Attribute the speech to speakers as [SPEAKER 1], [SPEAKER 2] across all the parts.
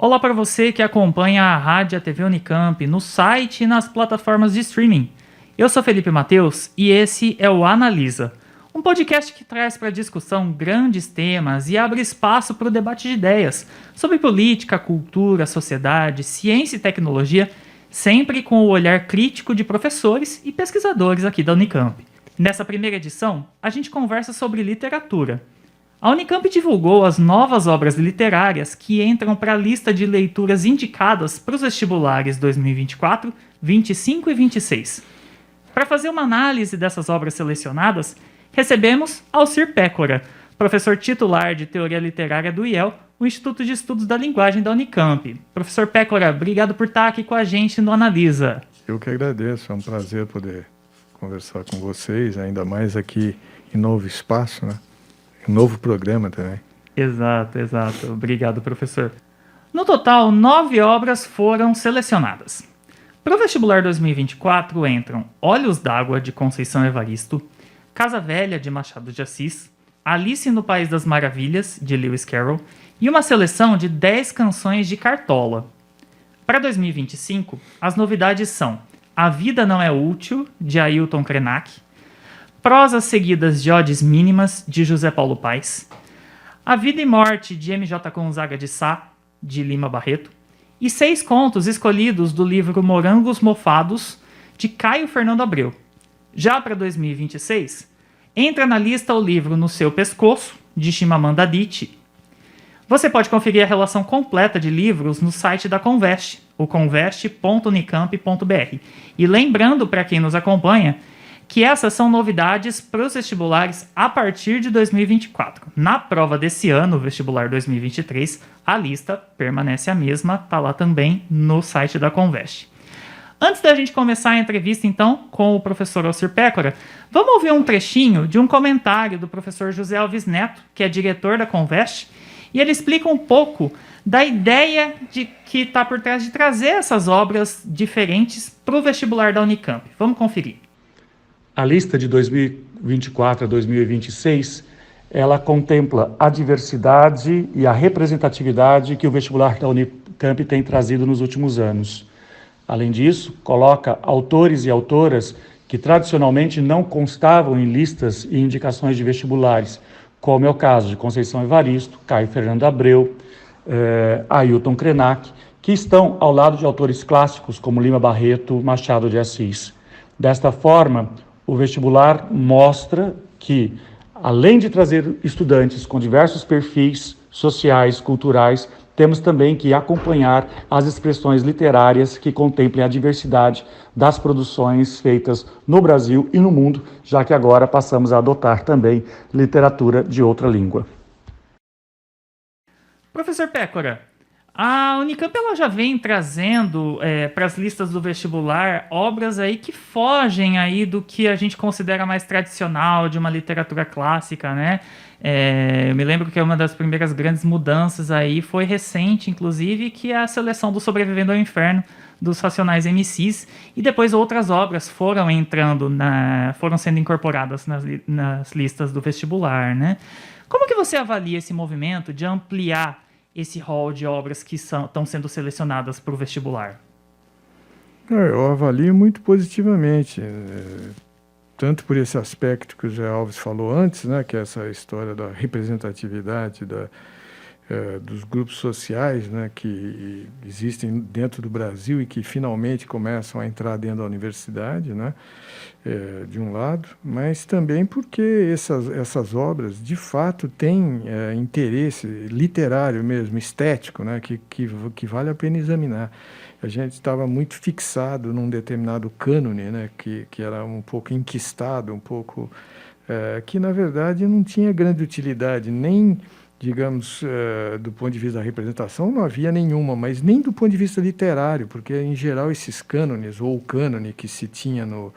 [SPEAKER 1] Olá para você que acompanha a Rádio e a TV Unicamp no site e nas plataformas de streaming. Eu sou Felipe Mateus e esse é o Analisa, um podcast que traz para discussão grandes temas e abre espaço para o debate de ideias sobre política, cultura, sociedade, ciência e tecnologia, sempre com o olhar crítico de professores e pesquisadores aqui da Unicamp. Nessa primeira edição, a gente conversa sobre literatura. A Unicamp divulgou as novas obras literárias que entram para a lista de leituras indicadas para os vestibulares 2024, 25 e 26. Para fazer uma análise dessas obras selecionadas, recebemos Alcir Pécora, professor titular de Teoria Literária do IEL, o Instituto de Estudos da Linguagem da Unicamp. Professor Pécora, obrigado por estar aqui com a gente no Analisa.
[SPEAKER 2] Eu que agradeço, é um prazer poder conversar com vocês, ainda mais aqui em novo espaço, né? Um novo programa também.
[SPEAKER 1] Exato. Obrigado, professor. No total, 9 obras foram selecionadas. Para o vestibular 2024 entram Olhos d'Água, de Conceição Evaristo, Casa Velha, de Machado de Assis, Alice no País das Maravilhas, de Lewis Carroll, e uma seleção de 10 canções de Cartola. Para 2025, as novidades são A Vida Não É Útil, de Ailton Krenak, Prosas Seguidas de Odes Mínimas, de José Paulo Paes, A Vida e Morte, de M.J. Gonzaga de Sá, de Lima Barreto, e 6 contos escolhidos do livro Morangos Mofados, de Caio Fernando Abreu. Já para 2026, entra na lista o livro No Seu Pescoço, de Chimamanda Adichie. Você pode conferir a relação completa de livros no site da Conveste, o conveste.unicamp.br. E lembrando para quem nos acompanha, que essas são novidades para os vestibulares a partir de 2024. Na prova desse ano, o vestibular 2023, a lista permanece a mesma, está lá também no site da Conveste. Antes da gente começar a entrevista, então, com o professor Alcir Pécora, vamos ouvir um trechinho de um comentário do professor José Alves Neto, que é diretor da Conveste, e ele explica um pouco da ideia de que está por trás de trazer essas obras diferentes para o vestibular da Unicamp. Vamos conferir.
[SPEAKER 3] A lista de 2024 a 2026, ela contempla a diversidade e a representatividade que o vestibular da Unicamp tem trazido nos últimos anos. Além disso, coloca autores e autoras que tradicionalmente não constavam em listas e indicações de vestibulares, como é o caso de Conceição Evaristo, Caio Fernando Abreu, Ailton Krenak, que estão ao lado de autores clássicos como Lima Barreto, Machado de Assis. Desta forma, o vestibular mostra que, além de trazer estudantes com diversos perfis sociais, culturais, temos também que acompanhar as expressões literárias que contemplem a diversidade das produções feitas no Brasil e no mundo, já que agora passamos a adotar também literatura de outra língua.
[SPEAKER 1] Professor Pécora, a Unicamp ela já vem trazendo para as listas do vestibular obras aí que fogem aí do que a gente considera mais tradicional de uma literatura clássica, né? Eu me lembro que uma das primeiras grandes mudanças aí foi recente, inclusive, que é a seleção do Sobrevivendo ao Inferno dos Racionais MCs, e depois outras obras foram sendo incorporadas nas listas do vestibular, né? Como que você avalia esse movimento de ampliar esse rol de obras que estão sendo selecionadas para o vestibular?
[SPEAKER 2] Eu avalio muito positivamente, tanto por esse aspecto que o Zé Alves falou antes, né, que é essa história da representatividade dos grupos sociais, né, que existem dentro do Brasil e que finalmente começam a entrar dentro da universidade, né, de um lado, mas também porque essas obras, de fato, têm interesse literário mesmo, estético, né, que vale a pena examinar. A gente estava muito fixado num determinado cânone, né, que era um pouco enquistado, um pouco que, na verdade, não tinha grande utilidade, nem, digamos, do ponto de vista da representação, não havia nenhuma, mas nem do ponto de vista literário, porque, em geral, esses cânones, ou o cânone que se tinha no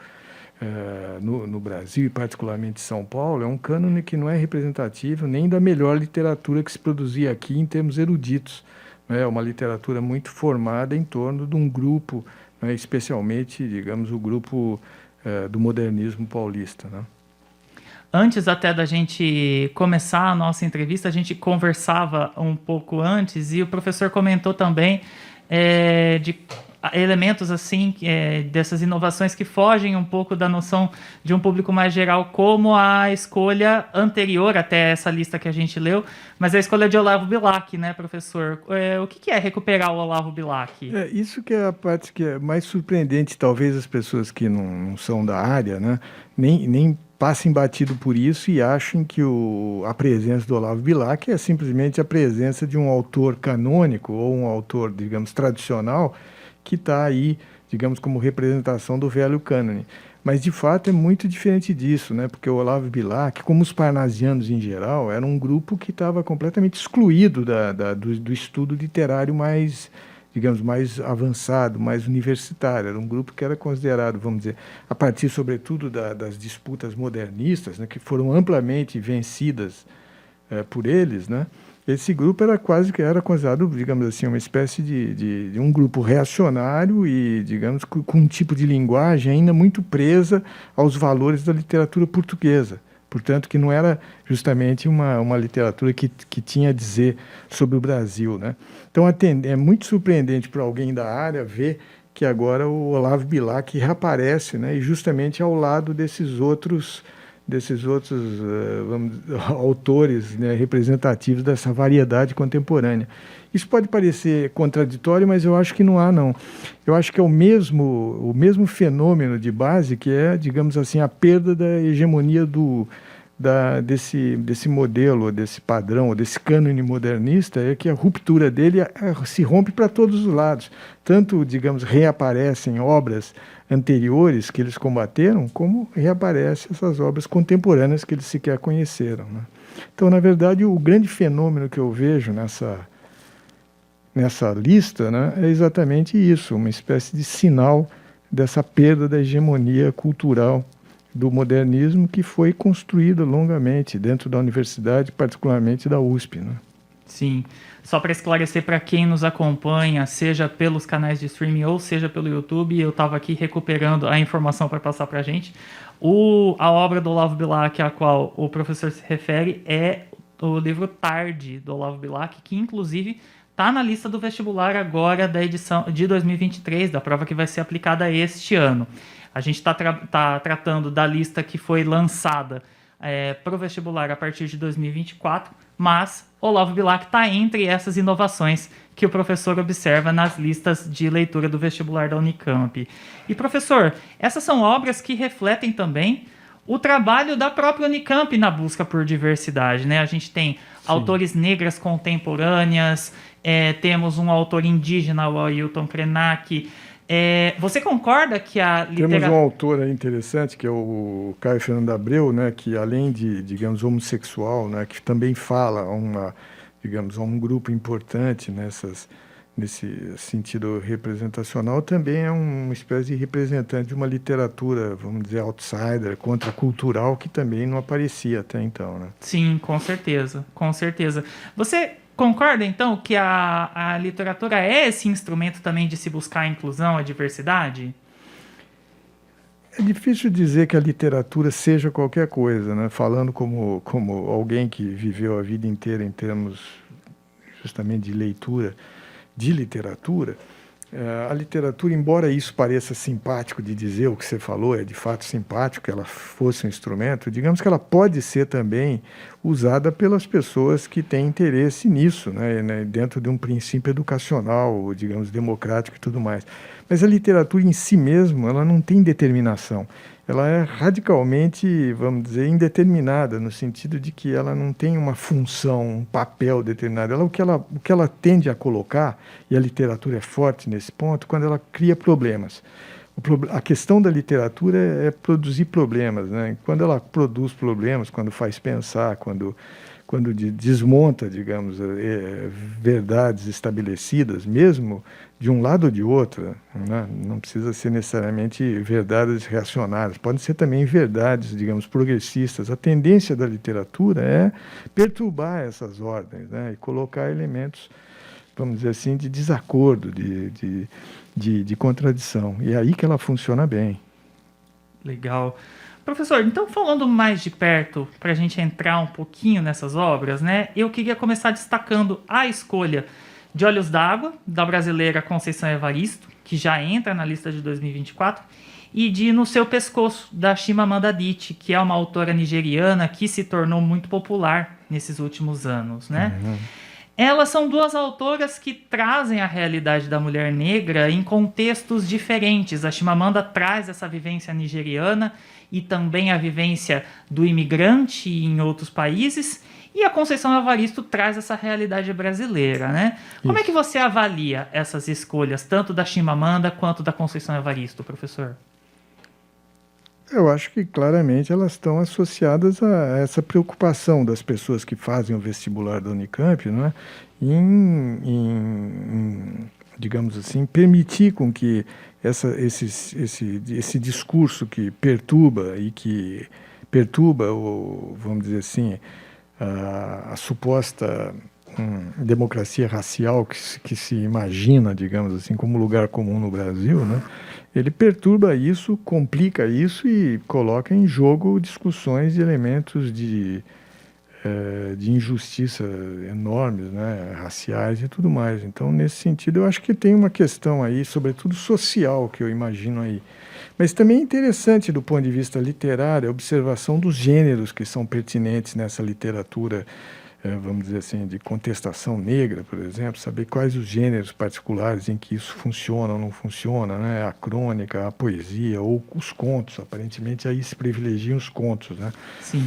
[SPEAKER 2] Brasil, e particularmente em São Paulo, é um cânone que não é representativo nem da melhor literatura que se produzia aqui em termos eruditos. É uma literatura muito formada em torno de um grupo, né, especialmente, digamos, o grupo do modernismo paulista, né?
[SPEAKER 1] Antes até da gente começar a nossa entrevista, a gente conversava um pouco antes e o professor comentou também de elementos assim dessas inovações que fogem um pouco da noção de um público mais geral, como a escolha anterior até essa lista que a gente leu, mas a escolha de Olavo Bilac, né, professor? O que é recuperar o Olavo Bilac?
[SPEAKER 2] Isso que é a parte que é mais surpreendente, talvez as pessoas que não são da área, né, nem passem batido por isso e achem que a presença do Olavo Bilac é simplesmente a presença de um autor canônico ou um autor, digamos, tradicional que está aí, digamos, como representação do velho cânone. Mas, de fato, é muito diferente disso, né? Porque o Olavo Bilac, como os parnasianos em geral, era um grupo que estava completamente excluído do estudo literário mais, digamos, mais avançado, mais universitário. Era um grupo que era considerado, vamos dizer, a partir, sobretudo, das disputas modernistas, né, que foram amplamente vencidas por eles, né? Esse grupo era considerado, digamos assim, uma espécie de um grupo reacionário e, digamos, com um tipo de linguagem ainda muito presa aos valores da literatura portuguesa. Portanto, que não era justamente uma literatura que tinha a dizer sobre o Brasil, né? Então, é muito surpreendente para alguém da área ver que agora o Olavo Bilac reaparece, né? E justamente ao lado desses outros autores, né, representativos dessa variedade contemporânea. Isso pode parecer contraditório, mas eu acho que não há, não. Eu acho que é o mesmo fenômeno de base que é, digamos assim, a perda da hegemonia desse modelo, desse padrão, desse cânone modernista, é que a ruptura dele se rompe para todos os lados. Tanto, digamos, reaparecem obras anteriores que eles combateram, como reaparecem essas obras contemporâneas que eles sequer conheceram, né? Então, na verdade, o grande fenômeno que eu vejo nessa lista, né, é exatamente isso, uma espécie de sinal dessa perda da hegemonia cultural do modernismo que foi construída longamente dentro da universidade, particularmente da USP, né?
[SPEAKER 1] Sim. Só para esclarecer para quem nos acompanha, seja pelos canais de streaming ou seja pelo YouTube, eu estava aqui recuperando a informação para passar para a gente. A obra do Olavo Bilac a qual o professor se refere é o livro Tarde, do Olavo Bilac, que inclusive está na lista do vestibular agora da edição de 2023, da prova que vai ser aplicada este ano. A gente está tratando da lista que foi lançada para o vestibular a partir de 2024, mas Olavo Bilac está entre essas inovações que o professor observa nas listas de leitura do vestibular da Unicamp. E, professor, essas são obras que refletem também o trabalho da própria Unicamp na busca por diversidade, né? A gente tem autores negras contemporâneas, temos um autor indígena, o Ailton Krenak. Você concorda que a literatura...
[SPEAKER 2] Temos um autor interessante, que é o Caio Fernando Abreu, né, que além de, digamos, homossexual, né, que também fala a um grupo importante nesse sentido representacional, também é uma espécie de representante de uma literatura, vamos dizer, outsider, contracultural, que também não aparecia até então, né?
[SPEAKER 1] Sim, com certeza, com certeza. Você concorda, então, que a literatura é esse instrumento também de se buscar a inclusão, a diversidade?
[SPEAKER 2] É difícil dizer que a literatura seja qualquer coisa, né? Falando como alguém que viveu a vida inteira em termos justamente de leitura, de literatura, a literatura, embora isso pareça simpático de dizer, o que você falou é de fato simpático, que ela fosse um instrumento, digamos que ela pode ser também usada pelas pessoas que têm interesse nisso, né, dentro de um princípio educacional, digamos, democrático e tudo mais. Mas a literatura em si mesma, ela não tem determinação. Ela é radicalmente, vamos dizer, indeterminada, no sentido de que ela não tem uma função, um papel determinado. O que ela tende a colocar, e a literatura é forte nesse ponto, quando ela cria problemas. A questão da literatura é produzir problemas, né? Quando ela produz problemas, quando faz pensar, quando desmonta, digamos, verdades estabelecidas, mesmo de um lado ou de outro, né? Não precisa ser necessariamente verdades reacionárias, podem ser também verdades, digamos, progressistas. A tendência da literatura é perturbar essas ordens, né? E colocar elementos, vamos dizer assim, de desacordo, de contradição. E é aí que ela funciona bem.
[SPEAKER 1] Legal. Professor, então falando mais de perto, para a gente entrar um pouquinho nessas obras, né? Eu queria começar destacando a escolha de Olhos d'Água, da brasileira Conceição Evaristo, que já entra na lista de 2024, e de No Seu Pescoço, da Chimamanda Adichie, que é uma autora nigeriana que se tornou muito popular nesses últimos anos, né? Elas são duas autoras que trazem a realidade da mulher negra em contextos diferentes. A Chimamanda traz essa vivência nigeriana e também a vivência do imigrante em outros países, e a Conceição Evaristo traz essa realidade brasileira, né? Como é que você avalia essas escolhas, tanto da Chimamanda quanto da Conceição Evaristo, professor?
[SPEAKER 2] Eu acho que claramente elas estão associadas a essa preocupação das pessoas que fazem o vestibular da Unicamp, não é? Digamos assim, permitir com que esse discurso que perturba vamos dizer assim, a suposta democracia racial que se imagina, digamos assim, como lugar comum no Brasil, né? Ele perturba isso, complica isso e coloca em jogo discussões e elementos de injustiça enormes, né, raciais e tudo mais. Então, nesse sentido, eu acho que tem uma questão aí, sobretudo social, que eu imagino aí. Mas também é interessante, do ponto de vista literário, a observação dos gêneros que são pertinentes nessa literatura, vamos dizer assim, de contestação negra, por exemplo, saber quais os gêneros particulares em que isso funciona ou não funciona, né? A crônica, a poesia ou os contos. Aparentemente, aí se privilegiam os contos, né?
[SPEAKER 1] Sim.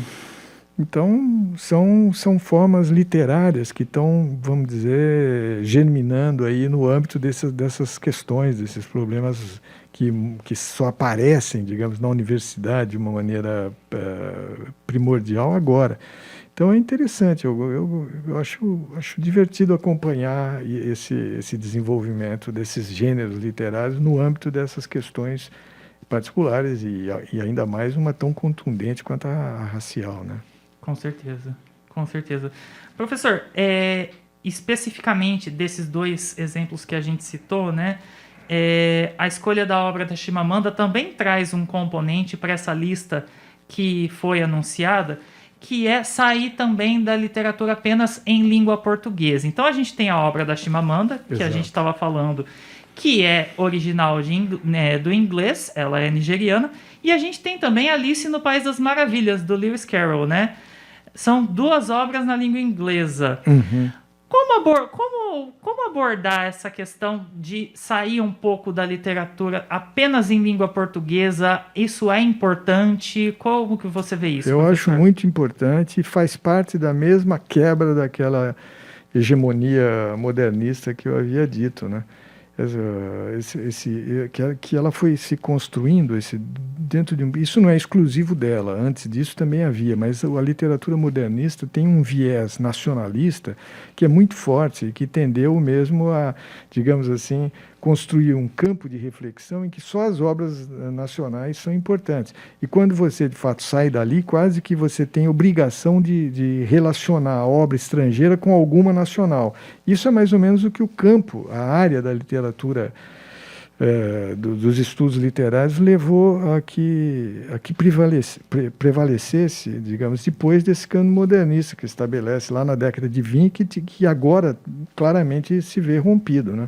[SPEAKER 2] Então, são formas literárias que estão, vamos dizer, germinando aí no âmbito dessas questões, desses problemas que só aparecem, digamos, na universidade de uma maneira primordial agora. Então é interessante, eu acho divertido acompanhar esse desenvolvimento desses gêneros literários no âmbito dessas questões particulares e ainda mais uma tão contundente quanto a racial, né?
[SPEAKER 1] Com certeza, com certeza. Professor, especificamente desses dois exemplos que a gente citou, né? A escolha da obra da Chimamanda também traz um componente para essa lista que foi anunciada, que é sair também da literatura apenas em língua portuguesa. Então a gente tem a obra da Chimamanda, que a gente estava falando, que é original do inglês, ela é nigeriana, e a gente tem também Alice no País das Maravilhas, do Lewis Carroll, né? São duas obras na língua inglesa.
[SPEAKER 2] Uhum.
[SPEAKER 1] Como abordar essa questão de sair um pouco da literatura apenas em língua portuguesa? Isso é importante? Como que você vê isso,
[SPEAKER 2] Eu
[SPEAKER 1] professor?
[SPEAKER 2] acho muito importante e faz parte da mesma quebra daquela hegemonia modernista que eu havia dito, né? Que ela foi se construindo dentro de isso não é exclusivo dela, antes disso também havia, mas a literatura modernista tem um viés nacionalista que é muito forte e que tendeu mesmo a, digamos assim, construir um campo de reflexão em que só as obras nacionais são importantes. E quando você, de fato, sai dali, quase que você tem obrigação de relacionar a obra estrangeira com alguma nacional. Isso é mais ou menos o que o campo, a área da literatura, dos estudos literários, levou a que prevalecesse, digamos, depois desse cano modernista que estabelece lá na década de 20, que agora claramente se vê rompido, né?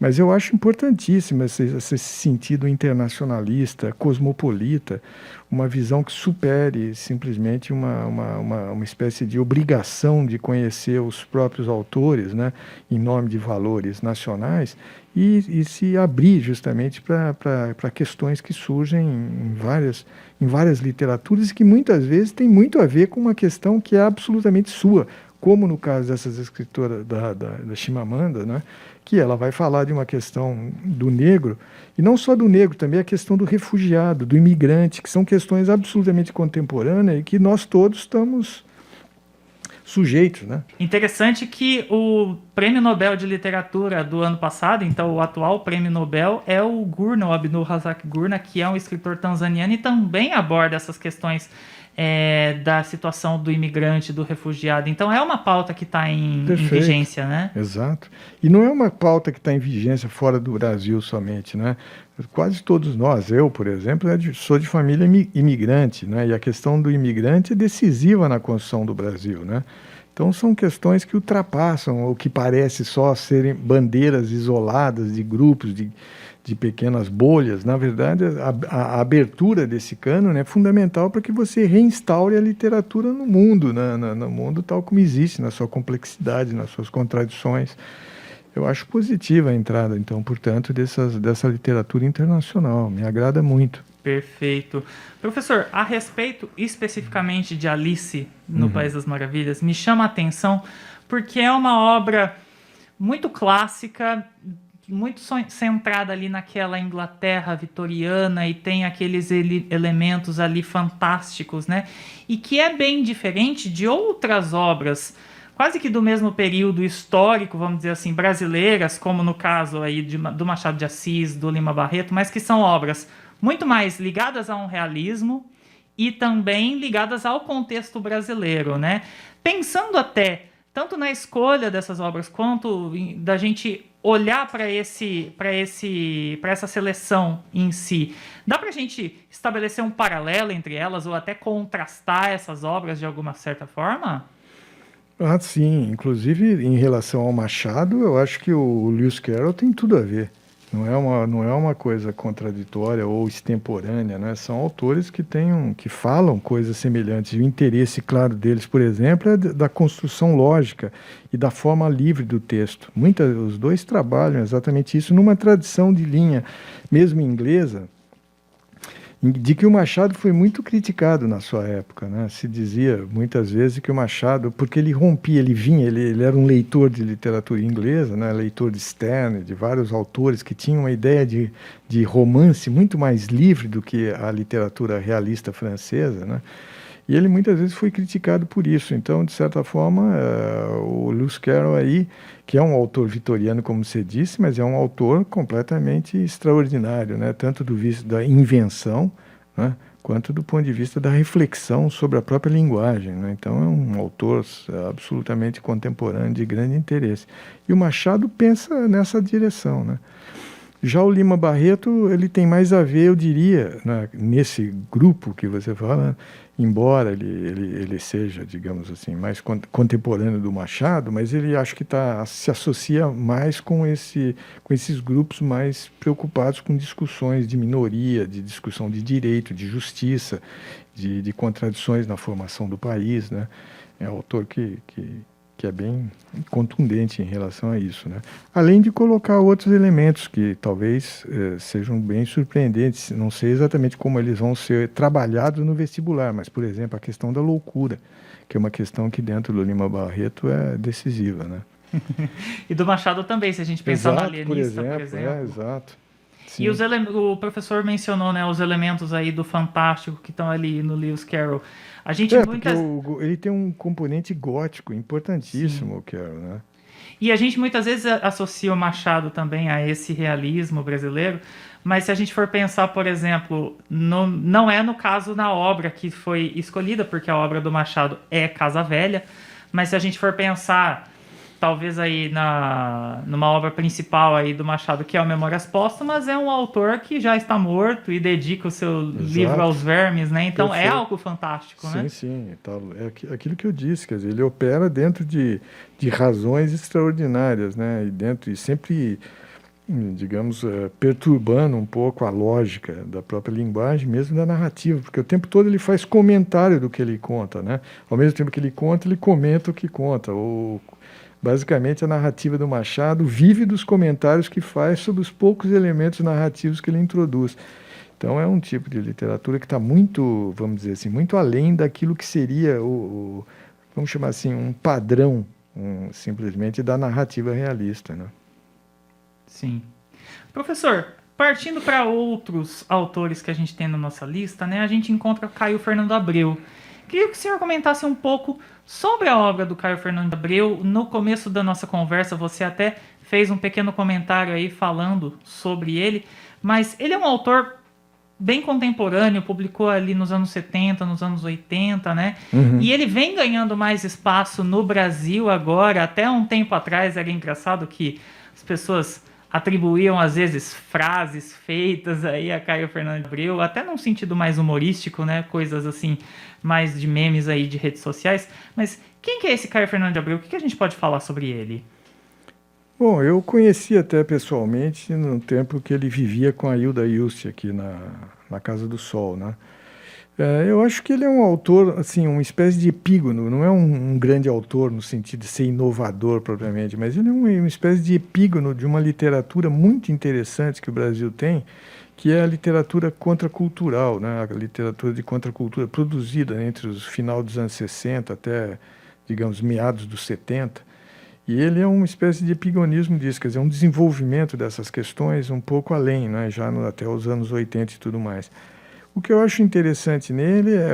[SPEAKER 2] Mas eu acho importantíssimo esse sentido internacionalista, cosmopolita, uma visão que supere simplesmente uma espécie de obrigação de conhecer os próprios autores, né, em nome de valores nacionais, e se abrir justamente para questões que surgem em várias literaturas e que muitas vezes tem muito a ver com uma questão que é absolutamente sua, como no caso dessas escritoras da Chimamanda, né, que ela vai falar de uma questão do negro, e não só do negro, também a questão do refugiado, do imigrante, que são questões absolutamente contemporâneas e que nós todos estamos sujeitos, né?
[SPEAKER 1] Interessante que o Prêmio Nobel de Literatura do ano passado, então o atual Prêmio Nobel, é o Gurna, o Abdul Razak Gurna, que é um escritor tanzaniano e também aborda essas questões da situação do imigrante, do refugiado. Então é uma pauta que está em vigência, né?
[SPEAKER 2] Exato. E não é uma pauta que está em vigência fora do Brasil somente, né? Quase todos nós, eu, por exemplo, sou de família imigrante, né? E a questão do imigrante é decisiva na construção do Brasil, né? Então são questões que ultrapassam o que parece só serem bandeiras isoladas de grupos, de pequenas bolhas. Na verdade, a abertura desse cânone é fundamental para que você reinstaure a literatura no mundo, né? No mundo tal como existe, na sua complexidade, nas suas contradições. Eu acho positiva a entrada, então, portanto, dessa literatura internacional. Me agrada muito.
[SPEAKER 1] Perfeito. Professor, a respeito especificamente de Alice no País das Maravilhas, me chama a atenção porque é uma obra muito clássica, muito centrada ali naquela Inglaterra vitoriana e tem aqueles elementos ali fantásticos, né? E que é bem diferente de outras obras quase que do mesmo período histórico, vamos dizer assim, brasileiras, como no caso aí do Machado de Assis, do Lima Barreto, mas que são obras muito mais ligadas a um realismo e também ligadas ao contexto brasileiro, né? Pensando até tanto na escolha dessas obras quanto da gente olhar para essa seleção em si, dá para a gente estabelecer um paralelo entre elas ou até contrastar essas obras de alguma certa forma?
[SPEAKER 2] Ah, sim. Inclusive, em relação ao Machado, eu acho que o Lewis Carroll tem tudo a ver. Não é uma coisa contraditória ou extemporânea, né? São autores que falam coisas semelhantes. E o interesse claro deles, por exemplo, é da construção lógica e da forma livre do texto. Os dois trabalham exatamente isso numa tradição de linha, mesmo inglesa, de que o Machado foi muito criticado na sua época, né? Se dizia muitas vezes que o Machado, porque ele rompia, ele era um leitor de literatura inglesa, né? Leitor de Sterne, de vários autores que tinham uma ideia de romance muito mais livre do que a literatura realista francesa, né? E ele muitas vezes foi criticado por isso. Então, de certa forma, o Lewis Carroll aí, que é um autor vitoriano, como você disse, mas é um autor completamente extraordinário, né? Tanto do visto da invenção, né? Quanto do ponto de vista da reflexão sobre a própria linguagem, né? Então, é um autor absolutamente contemporâneo, de grande interesse. E o Machado pensa nessa direção, né? Já o Lima Barreto, ele tem mais a ver, eu diria, né, nesse grupo que você fala, embora ele seja, digamos assim, mais contemporâneo do Machado, mas ele acho que se associa mais com esses grupos mais preocupados com discussões de minoria, de discussão de direito, de justiça, de contradições na formação do país, né? É um autor que é bem contundente em relação a isso, né? Além de colocar outros elementos que talvez sejam bem surpreendentes. Não sei exatamente como eles vão ser trabalhados no vestibular, mas, por exemplo, a questão da loucura, que é uma questão que dentro do Lima Barreto é decisiva, né?
[SPEAKER 1] E do Machado também, se a gente pensar no alienista, por exemplo.
[SPEAKER 2] Exato.
[SPEAKER 1] Sim. E o professor mencionou, né, os elementos aí do fantástico que estão ali no Lewis Carroll. A gente
[SPEAKER 2] ele tem um componente gótico importantíssimo, o Carroll, né?
[SPEAKER 1] E a gente muitas vezes associa o Machado também a esse realismo brasileiro, mas se a gente for pensar, por exemplo, não é no caso na obra que foi escolhida, porque a obra do Machado é Casa Velha, mas se a gente for pensar talvez aí numa obra principal aí do Machado, que é o Memórias Póstumas, é um autor que já está morto e dedica o seu livro aos vermes, né? Então perfeito. É algo fantástico, né?
[SPEAKER 2] Sim. É aquilo que eu disse, quer dizer, ele opera dentro de razões extraordinárias, né? E sempre, digamos, perturbando um pouco a lógica da própria linguagem, mesmo da narrativa, porque o tempo todo ele faz comentário do que ele conta, né? Ao mesmo tempo que ele conta, ele comenta o que conta, basicamente, a narrativa do Machado vive dos comentários que faz sobre os poucos elementos narrativos que ele introduz. Então, é um tipo de literatura que está muito, vamos dizer assim, muito além daquilo que seria vamos chamar assim, um padrão, simplesmente, da narrativa realista, né?
[SPEAKER 1] Sim. Professor, partindo para outros autores que a gente tem na nossa lista, né, a gente encontra Caio Fernando Abreu. Queria que o senhor comentasse um pouco sobre a obra do Caio Fernando Abreu. No começo da nossa conversa, você até fez um pequeno comentário aí falando sobre ele, mas ele é um autor bem contemporâneo, publicou ali nos anos 70, nos anos 80, né? Uhum. E ele vem ganhando mais espaço no Brasil agora. Até um tempo atrás era engraçado que as pessoas atribuíam às vezes frases feitas aí a Caio Fernando de Abreu, até num sentido mais humorístico, né? Coisas assim, mais de memes aí de redes sociais. Mas quem que é esse Caio Fernando de Abreu? O que a gente pode falar sobre ele?
[SPEAKER 2] Bom, eu conheci até pessoalmente no tempo que ele vivia com a Hilda Ilse aqui na Casa do Sol, né? Eu acho que ele é um autor, assim, uma espécie de epígono, não é um grande autor no sentido de ser inovador propriamente, mas ele é uma espécie de epígono de uma literatura muito interessante que o Brasil tem, que é a literatura contracultural, né? A literatura de contracultura produzida entre os final dos anos 60 até, digamos, meados dos 70. E ele é uma espécie de epigonismo disso, quer dizer, um desenvolvimento dessas questões um pouco além, né? Já até os anos 80 e tudo mais. O que eu acho interessante nele é,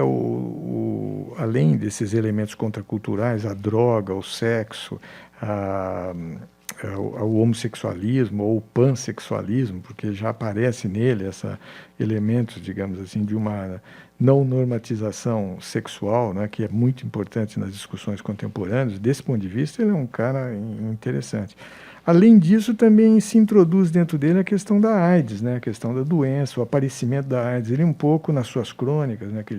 [SPEAKER 2] além desses elementos contraculturais, a droga, o sexo, o homossexualismo ou o pansexualismo, porque já aparece nele elementos, digamos assim, de uma não normatização sexual, né, que é muito importante nas discussões contemporâneas. Desse ponto de vista, ele é um cara interessante. Além disso, também se introduz dentro dele a questão da AIDS, né? A questão da doença, o aparecimento da AIDS. Ele um pouco, nas suas crônicas, né, que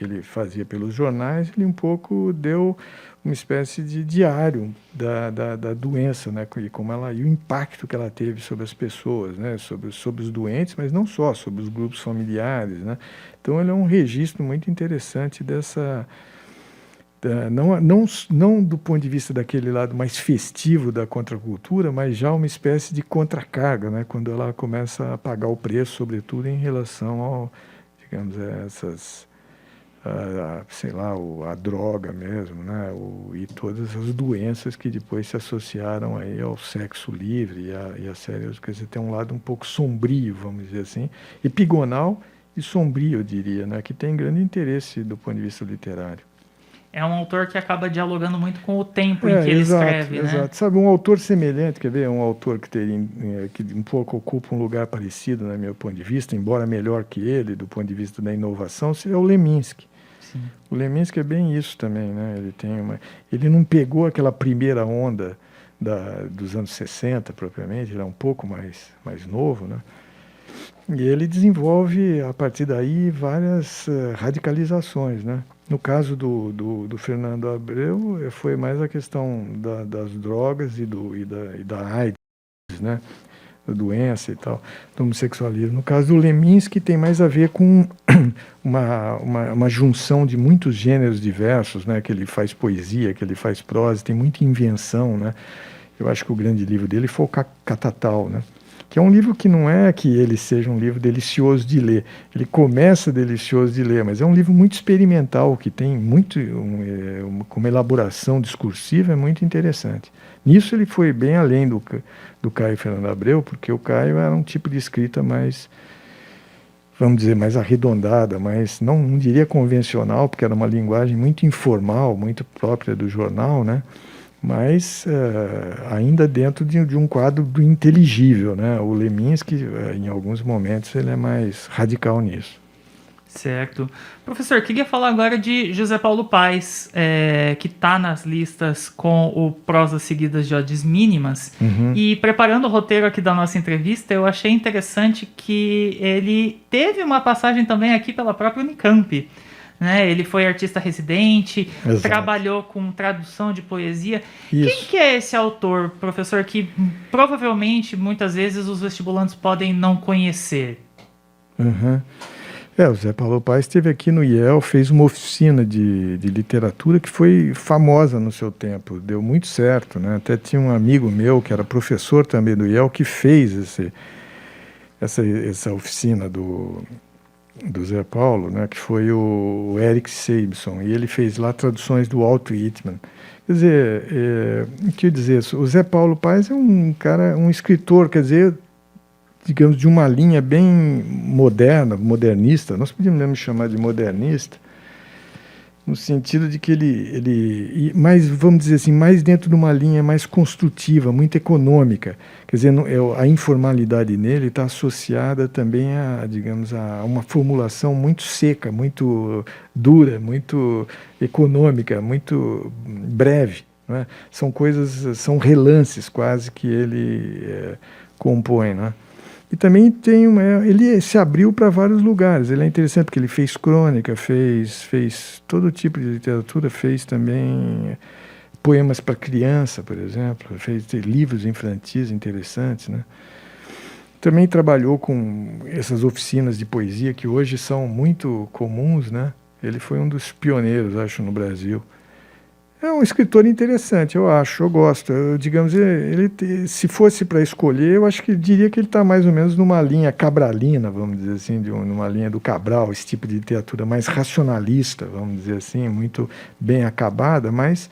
[SPEAKER 2] ele fazia pelos jornais, ele um pouco deu uma espécie de diário da doença, né? E o impacto que ela teve sobre as pessoas, né? Sobre os doentes, mas não só, sobre os grupos familiares, né? Então, ele é um registro muito interessante dessa... Não do ponto de vista daquele lado mais festivo da contracultura, mas já uma espécie de contracarga, né? Quando ela começa a pagar o preço, sobretudo em relação digamos, sei lá, a droga mesmo, né? E todas as doenças que depois se associaram aí ao sexo livre e a série, quer dizer, tem um lado um pouco sombrio, vamos dizer assim, epigonal e sombrio, eu diria, né? Que tem grande interesse do ponto de vista literário.
[SPEAKER 1] É um autor que acaba dialogando muito com o tempo em que ele escreve, né?
[SPEAKER 2] Exato. Sabe, um autor semelhante, quer ver? Um autor que um pouco ocupa um lugar parecido, no meu ponto de vista, embora melhor que ele, do ponto de vista da inovação, seria o Leminski.
[SPEAKER 1] Sim.
[SPEAKER 2] O Leminski é bem isso também, né? Ele não pegou aquela primeira onda dos anos 60, propriamente, ele é um pouco mais novo, né? E ele desenvolve, a partir daí, várias radicalizações, né? No caso do Fernando Abreu, foi mais a questão das drogas e da AIDS, né? Da doença e tal, do homossexualismo. No caso do Leminski, tem mais a ver com uma junção de muitos gêneros diversos, né? Que ele faz poesia, que ele faz prosa, tem muita invenção, né? Eu acho que o grande livro dele foi o Catatal, né? Que é um livro que não é que ele seja um livro delicioso de ler. Ele começa delicioso de ler, mas é um livro muito experimental, que tem uma elaboração discursiva, é muito interessante. Nisso ele foi bem além do Caio Fernando Abreu, porque o Caio era um tipo de escrita mais, vamos dizer, mais arredondada, mas não diria convencional, porque era uma linguagem muito informal, muito própria do jornal, né? Mas ainda dentro de um quadro do inteligível, né? O Leminski, em alguns momentos, ele é mais radical nisso.
[SPEAKER 1] Certo. Professor, queria falar agora de José Paulo Paes, que está nas listas com o Prosas Seguidas de Odes Mínimas.
[SPEAKER 2] Uhum.
[SPEAKER 1] E preparando o roteiro aqui da nossa entrevista, eu achei interessante que ele teve uma passagem também aqui pela própria Unicamp. Né? Ele foi artista residente,
[SPEAKER 2] Exato.
[SPEAKER 1] Trabalhou com tradução de poesia.
[SPEAKER 2] Isso.
[SPEAKER 1] Quem que é esse autor, professor, que provavelmente, muitas vezes, os vestibulantes podem não conhecer?
[SPEAKER 2] Uhum. O Zé Paulo Paes esteve aqui no IEL, fez uma oficina de literatura que foi famosa no seu tempo, deu muito certo, né? Até tinha um amigo meu, que era professor também do IEL, que fez essa oficina do Zé Paulo, né, que foi o Eric Seibson, e ele fez lá traduções do Walt Whitman. Quer dizer, o Zé Paulo Paes é um cara, um escritor, quer dizer, digamos, de uma linha bem moderna, modernista, nós podíamos chamar de modernista, no sentido de que mais, vamos dizer assim, mais dentro de uma linha mais construtiva, muito econômica. Quer dizer, a informalidade nele está associada também digamos, a uma formulação muito seca, muito dura, muito econômica, muito breve, não é? São coisas, são relances quase que ele compõe, né? E também ele se abriu para vários lugares. Ele é interessante porque ele fez crônica, fez todo tipo de literatura, fez também poemas para criança, por exemplo, fez livros infantis interessantes, né? Também trabalhou com essas oficinas de poesia que hoje são muito comuns, né? Ele foi um dos pioneiros, acho, no Brasil. É um escritor interessante, eu acho, eu gosto. Digamos, se fosse para escolher, eu acho que diria que ele está mais ou menos numa linha cabralina, vamos dizer assim, numa linha do Cabral, esse tipo de literatura mais racionalista, vamos dizer assim, muito bem acabada, mas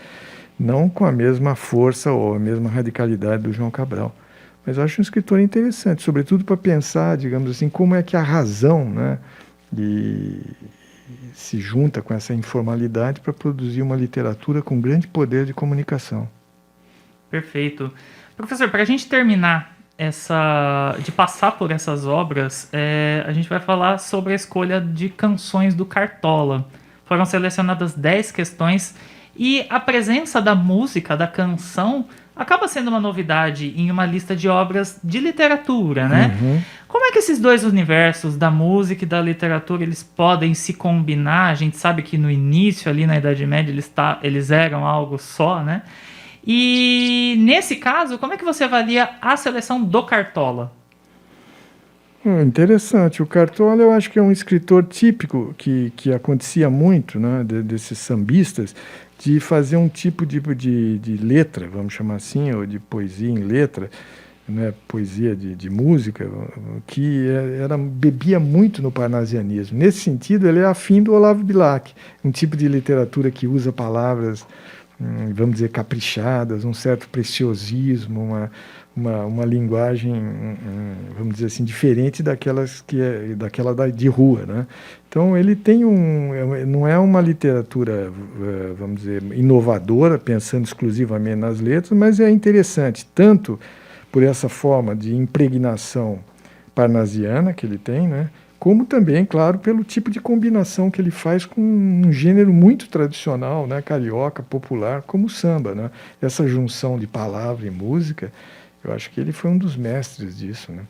[SPEAKER 2] não com a mesma força ou a mesma radicalidade do João Cabral. Mas eu acho um escritor interessante, sobretudo para pensar, digamos assim, como é que a razão, né, se junta com essa informalidade para produzir uma literatura com grande poder de comunicação.
[SPEAKER 1] Perfeito. Professor, para a gente terminar de passar por essas obras, a gente vai falar sobre a escolha de canções do Cartola. Foram selecionadas 10 questões e a presença da música, da canção, acaba sendo uma novidade em uma lista de obras de literatura, né?
[SPEAKER 2] Uhum.
[SPEAKER 1] Como é que esses dois universos, da música e da literatura, eles podem se combinar? A gente sabe que no início, ali na Idade Média, eles eram algo só, né? E nesse caso, como é que você avalia a seleção do Cartola?
[SPEAKER 2] Interessante. O Cartola, eu acho que é um escritor típico que acontecia muito, né, desses sambistas, de fazer um tipo de letra, vamos chamar assim, ou de poesia em letra, né, poesia de música, que bebia muito no parnasianismo. Nesse sentido, ele é afim do Olavo Bilac, um tipo de literatura que usa palavras, vamos dizer, caprichadas, um certo preciosismo, uma linguagem, vamos dizer assim, diferente daquela de rua, né? Então ele tem não é uma literatura, vamos dizer, inovadora, pensando exclusivamente nas letras, mas é interessante, tanto por essa forma de impregnação parnasiana que ele tem, né? Como também, claro, pelo tipo de combinação que ele faz com um gênero muito tradicional, né, carioca, popular, como o samba, né? Essa junção de palavra e música, eu acho que ele foi um dos mestres disso, né?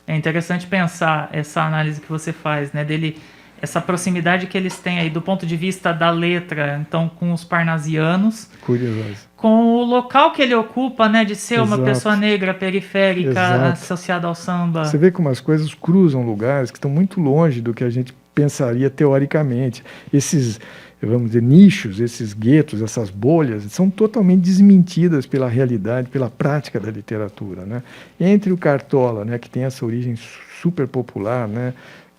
[SPEAKER 1] É interessante pensar essa análise que você faz, né, dele, essa proximidade que eles têm aí do ponto de vista da letra, então com os parnasianos,
[SPEAKER 2] Curioso.
[SPEAKER 1] com o local que ele ocupa, né, de ser uma pessoa negra periférica,
[SPEAKER 2] Exato,
[SPEAKER 1] associada ao samba.
[SPEAKER 2] Você vê como as coisas cruzam lugares que estão muito longe do que a gente pensaria teoricamente. Esses, vamos dizer, nichos, esses guetos, essas bolhas, são totalmente desmentidas pela realidade, pela prática da literatura, né? Entre o Cartola, né, que tem essa origem super popular, né,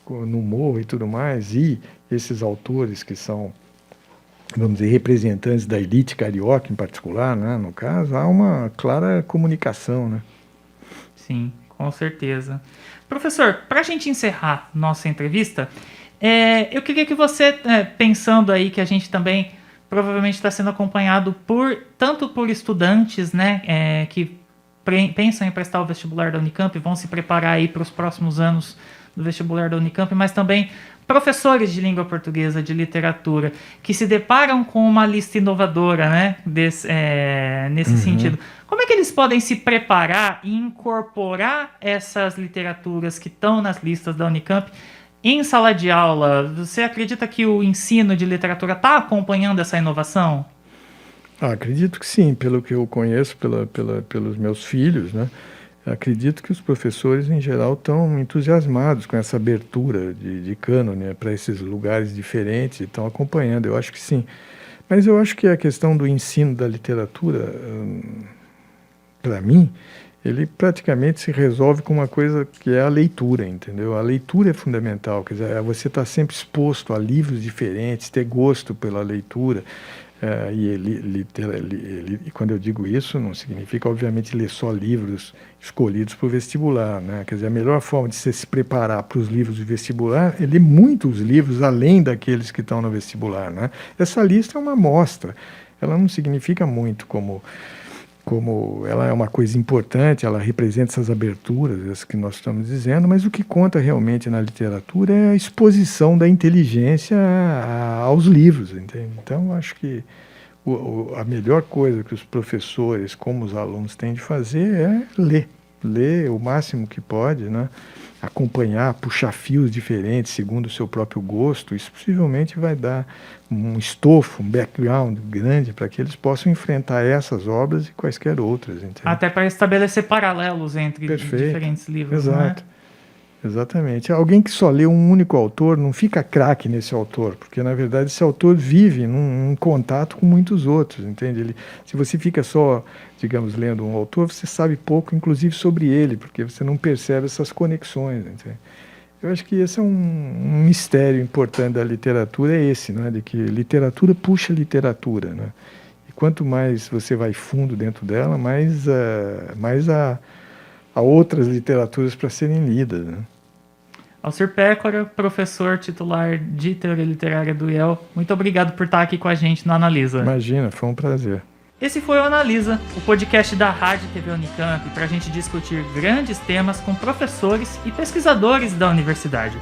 [SPEAKER 2] no Morro e tudo mais, e esses autores que são, vamos dizer, representantes da elite carioca em particular, né, no caso, há uma clara comunicação, né?
[SPEAKER 1] Sim, com certeza. Professor, para a gente encerrar nossa entrevista, eu queria que você, pensando aí que a gente também provavelmente está sendo acompanhado tanto por estudantes, né, que pensam em prestar o vestibular da Unicamp, vão se preparar aí para os próximos anos do vestibular da Unicamp, mas também professores de língua portuguesa, de literatura, que se deparam com uma lista inovadora, né, nesse sentido. Como é que eles podem se preparar e incorporar essas literaturas que estão nas listas da Unicamp em sala de aula? Você acredita que o ensino de literatura está acompanhando essa inovação?
[SPEAKER 2] Acredito que sim, pelo que eu conheço, pelos meus filhos, né? Acredito que os professores, em geral, estão entusiasmados com essa abertura de cânone, né, para esses lugares diferentes e estão acompanhando. Eu acho que sim. Mas eu acho que a questão do ensino da literatura, para mim, ele praticamente se resolve com uma coisa que é a leitura, entendeu? A leitura é fundamental, quer dizer, você está sempre exposto a livros diferentes, ter gosto pela leitura. E quando eu digo isso, não significa, obviamente, ler só livros escolhidos para o vestibular, né? Quer dizer, a melhor forma de você se preparar para os livros do vestibular é ler muitos livros além daqueles que estão no vestibular, né? Essa lista é uma amostra, ela não significa muito como ela é uma coisa importante, ela representa essas aberturas, essas que nós estamos dizendo, mas o que conta realmente na literatura é a exposição da inteligência aos livros, entende? Então, acho que a melhor coisa que os professores, como os alunos, têm de fazer é ler o máximo que pode, né? Acompanhar, puxar fios diferentes segundo o seu próprio gosto. Isso possivelmente vai dar um estofo, um background grande para que eles possam enfrentar essas obras e quaisquer outras. Entende?
[SPEAKER 1] Até para estabelecer paralelos entre
[SPEAKER 2] Perfeito.
[SPEAKER 1] diferentes livros.
[SPEAKER 2] Exato.
[SPEAKER 1] Né?
[SPEAKER 2] Exatamente. Alguém que só lê um único autor não fica craque nesse autor, porque na verdade esse autor vive num contato com muitos outros, entende? Se você fica só, digamos, lendo um autor, você sabe pouco, inclusive, sobre ele, porque você não percebe essas conexões, entende? Eu acho que esse é um mistério importante da literatura, é esse, né? De que literatura puxa literatura, né? E quanto mais você vai fundo dentro dela, mais há outras literaturas para serem lidas, né?
[SPEAKER 1] Alcir Pécora, professor titular de Teoria Literária do IEL, muito obrigado por estar aqui com a gente no Analisa.
[SPEAKER 2] Imagina, foi um prazer.
[SPEAKER 1] Esse foi o Analisa, o podcast da Rádio TV Unicamp, para a gente discutir grandes temas com professores e pesquisadores da universidade.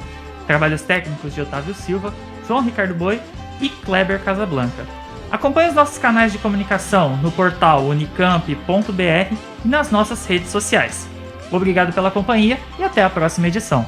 [SPEAKER 1] Trabalhos técnicos de Otávio Silva, João Ricardo Boi e Kleber Casablanca. Acompanhe os nossos canais de comunicação no portal unicamp.br e nas nossas redes sociais. Obrigado pela companhia e até a próxima edição.